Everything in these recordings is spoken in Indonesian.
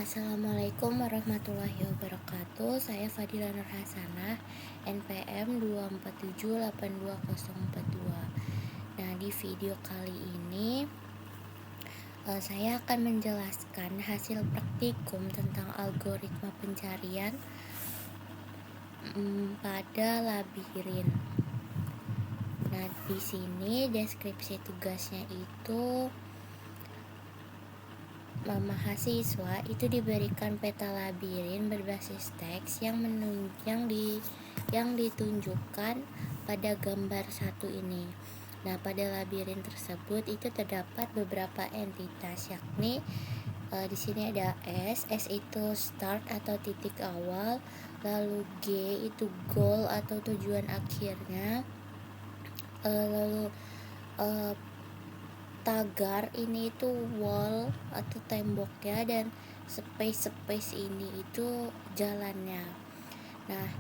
Assalamualaikum warahmatullahi wabarakatuh. Saya Fadila Nur Hasanah, NPM 2478242. Nah, di video kali ini saya akan menjelaskan hasil praktikum tentang algoritma pencarian pada labirin. Nah, di sini deskripsi tugasnya itu mahasiswa itu diberikan peta labirin berbasis teks yang ditunjukkan pada gambar satu ini. Nah, pada labirin tersebut itu terdapat beberapa entitas, yakni di sini ada S itu start atau titik awal, lalu G itu goal atau tujuan akhirnya, lalu tagar ini itu wall atau temboknya, dan space ini itu jalannya. Nah,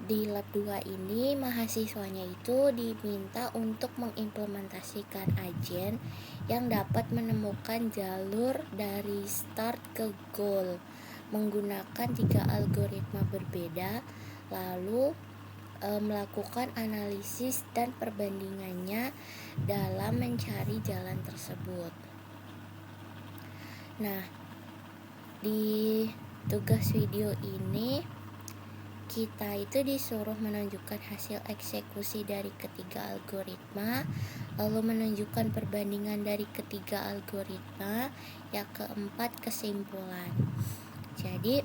di lab 2 ini mahasiswanya itu diminta untuk mengimplementasikan agen yang dapat menemukan jalur dari start ke goal menggunakan 3 algoritma berbeda, lalu melakukan analisis dan perbandingannya dalam mencari jalan tersebut. Nah, di tugas video ini kita itu disuruh menunjukkan hasil eksekusi dari ketiga algoritma, lalu menunjukkan perbandingan dari ketiga algoritma, yang keempat kesimpulan. Jadi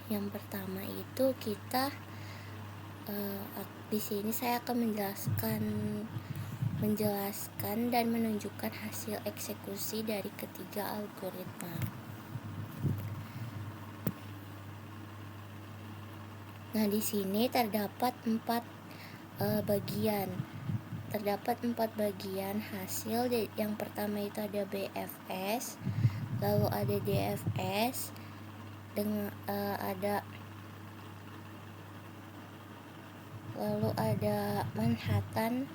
yang pertama itu kita di sini saya akan menjelaskan dan menunjukkan hasil eksekusi dari ketiga algoritma. Nah, di sini terdapat 4 bagian hasil. Yang pertama itu ada BFS, lalu ada DFS, lalu ada Manhattan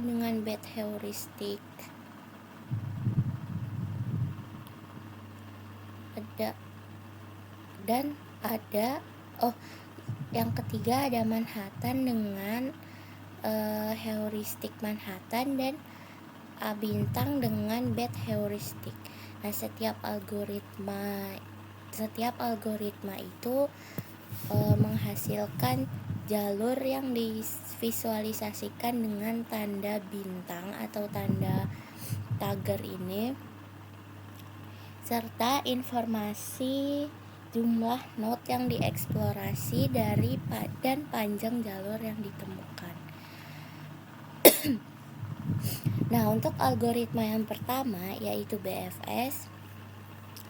dengan bad heuristic, yang ketiga ada Manhattan dengan heuristik Manhattan, dan A bintang dengan bad heuristic. Nah, setiap algoritma itu menghasilkan jalur yang divisualisasikan dengan tanda bintang atau tanda tagar ini, serta informasi jumlah node yang dieksplorasi dan panjang jalur yang ditemukan. Nah, untuk algoritma yang pertama yaitu BFS,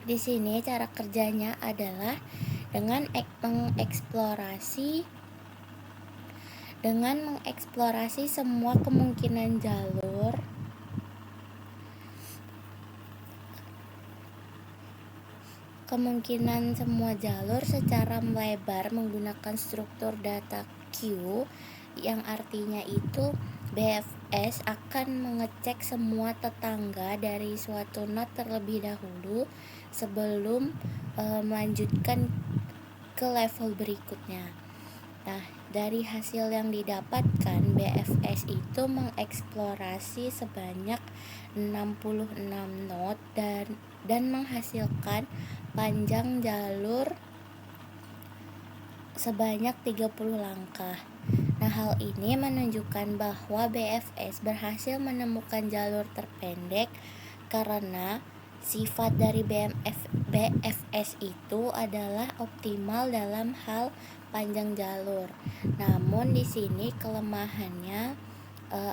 di sini cara kerjanya adalah dengan mengeksplorasi semua kemungkinan semua jalur secara melebar menggunakan struktur data Q, yang artinya itu BFS akan mengecek semua tetangga dari suatu node terlebih dahulu sebelum melanjutkan ke level berikutnya. Nah, dari hasil yang didapatkan, BFS itu mengeksplorasi sebanyak 66 node dan menghasilkan panjang jalur sebanyak 30 langkah. Nah, hal ini menunjukkan bahwa BFS berhasil menemukan jalur terpendek karena sifat dari BFS itu adalah optimal dalam hal panjang jalur. Namun di sini kelemahannya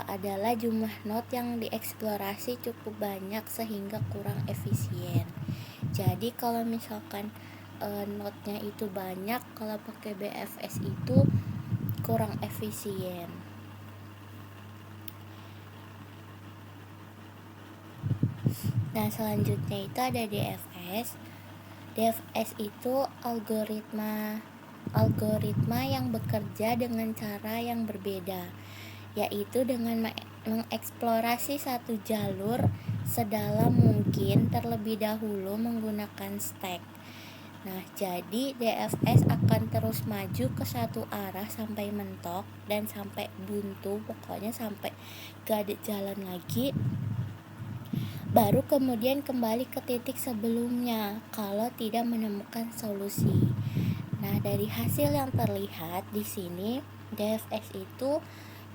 adalah jumlah node yang dieksplorasi cukup banyak sehingga kurang efisien. Jadi kalau misalkan node-nya itu banyak, kalau pakai BFS itu kurang efisien. Nah, selanjutnya itu ada DFS. DFS itu algoritma yang bekerja dengan cara yang berbeda, yaitu dengan mengeksplorasi satu jalur sedalam mungkin terlebih dahulu menggunakan stek. Nah, jadi DFS akan terus maju ke satu arah sampai mentok dan sampai buntu, pokoknya sampai gak ada jalan lagi. Baru kemudian kembali ke titik sebelumnya kalau tidak menemukan solusi. Nah, dari hasil yang terlihat di sini, DFS itu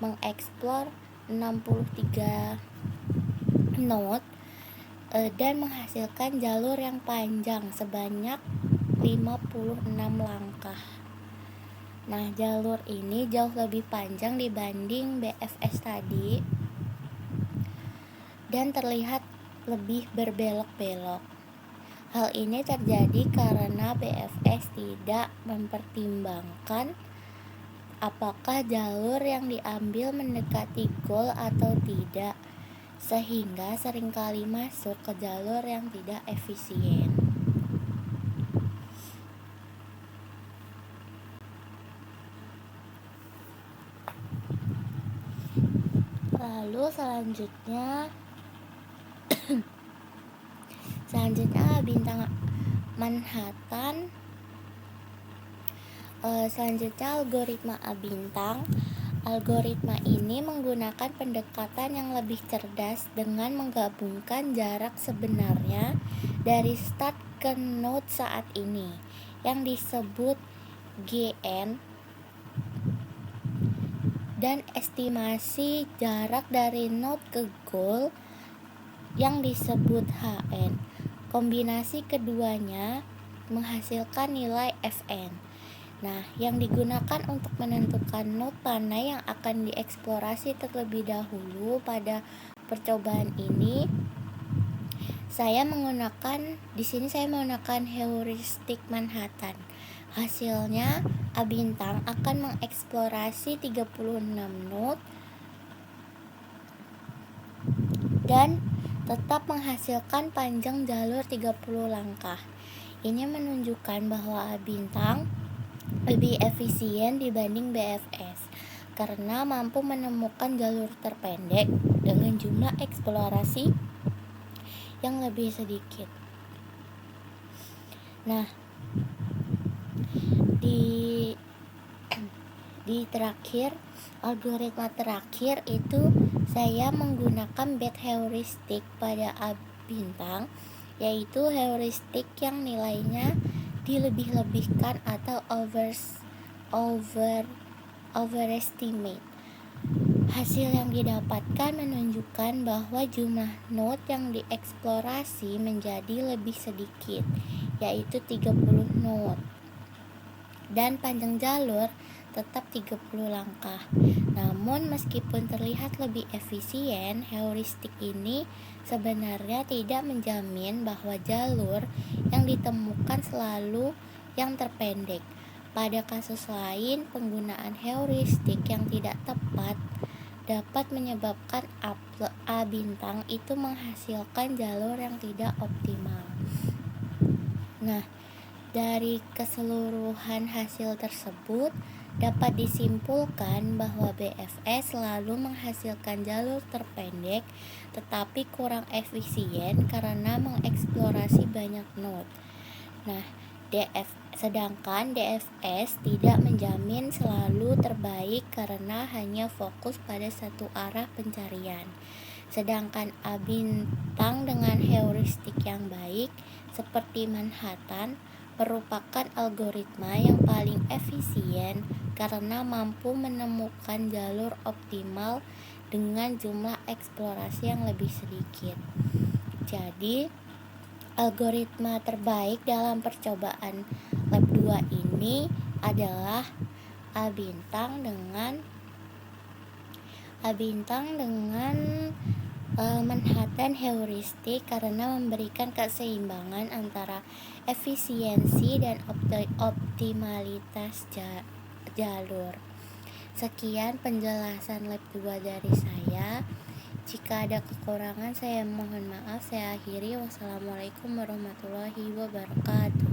mengeksplor 63 node dan menghasilkan jalur yang panjang sebanyak 56 langkah. Nah, jalur ini jauh lebih panjang dibanding BFS tadi dan terlihat lebih berbelok-belok. Hal ini terjadi karena BFS tidak mempertimbangkan apakah jalur yang diambil mendekati goal atau tidak, sehingga seringkali masuk ke jalur yang tidak efisien. Lalu selanjutnya bintang Manhattan. Selanjutnya algoritma A bintang. Algoritma ini menggunakan pendekatan yang lebih cerdas dengan menggabungkan jarak sebenarnya dari start ke node saat ini yang disebut GN dan estimasi jarak dari node ke goal yang disebut HN. Kombinasi keduanya menghasilkan nilai Fn. Nah, yang digunakan untuk menentukan node mana yang akan dieksplorasi terlebih dahulu pada percobaan ini, saya menggunakan heuristik Manhattan. Hasilnya, A bintang akan mengeksplorasi 36 node dan tetap menghasilkan panjang jalur 30 langkah. Ini menunjukkan bahwa A bintang lebih efisien dibanding BFS karena mampu menemukan jalur terpendek dengan jumlah eksplorasi yang lebih sedikit. Nah, di terakhir, algoritma terakhir itu saya menggunakan bad heuristik pada A bintang, yaitu heuristik yang nilainya dilebih-lebihkan atau overestimate. Hasil yang didapatkan menunjukkan bahwa jumlah node yang dieksplorasi menjadi lebih sedikit, yaitu 30 node. Dan panjang jalur tetap 30 langkah. Namun meskipun terlihat lebih efisien, heuristik ini sebenarnya tidak menjamin bahwa jalur yang ditemukan selalu yang terpendek. Pada kasus lain, penggunaan heuristik yang tidak tepat dapat menyebabkan A bintang itu menghasilkan jalur yang tidak optimal. Nah, dari keseluruhan hasil tersebut dapat disimpulkan bahwa BFS selalu menghasilkan jalur terpendek tetapi kurang efisien karena mengeksplorasi banyak node. Nah, sedangkan DFS tidak menjamin selalu terbaik karena hanya fokus pada satu arah pencarian. Sedangkan A bintang dengan heuristik yang baik seperti Manhattan merupakan algoritma yang paling efisien karena mampu menemukan jalur optimal dengan jumlah eksplorasi yang lebih sedikit. Jadi, algoritma terbaik dalam percobaan lab 2 ini adalah A bintang dengan Manhattan heuristik karena memberikan keseimbangan antara efisiensi dan optimalitas jalur. Sekian penjelasan lab 2 dari saya. Jika ada kekurangan saya mohon maaf. Saya akhiri. Wassalamualaikum warahmatullahi wabarakatuh.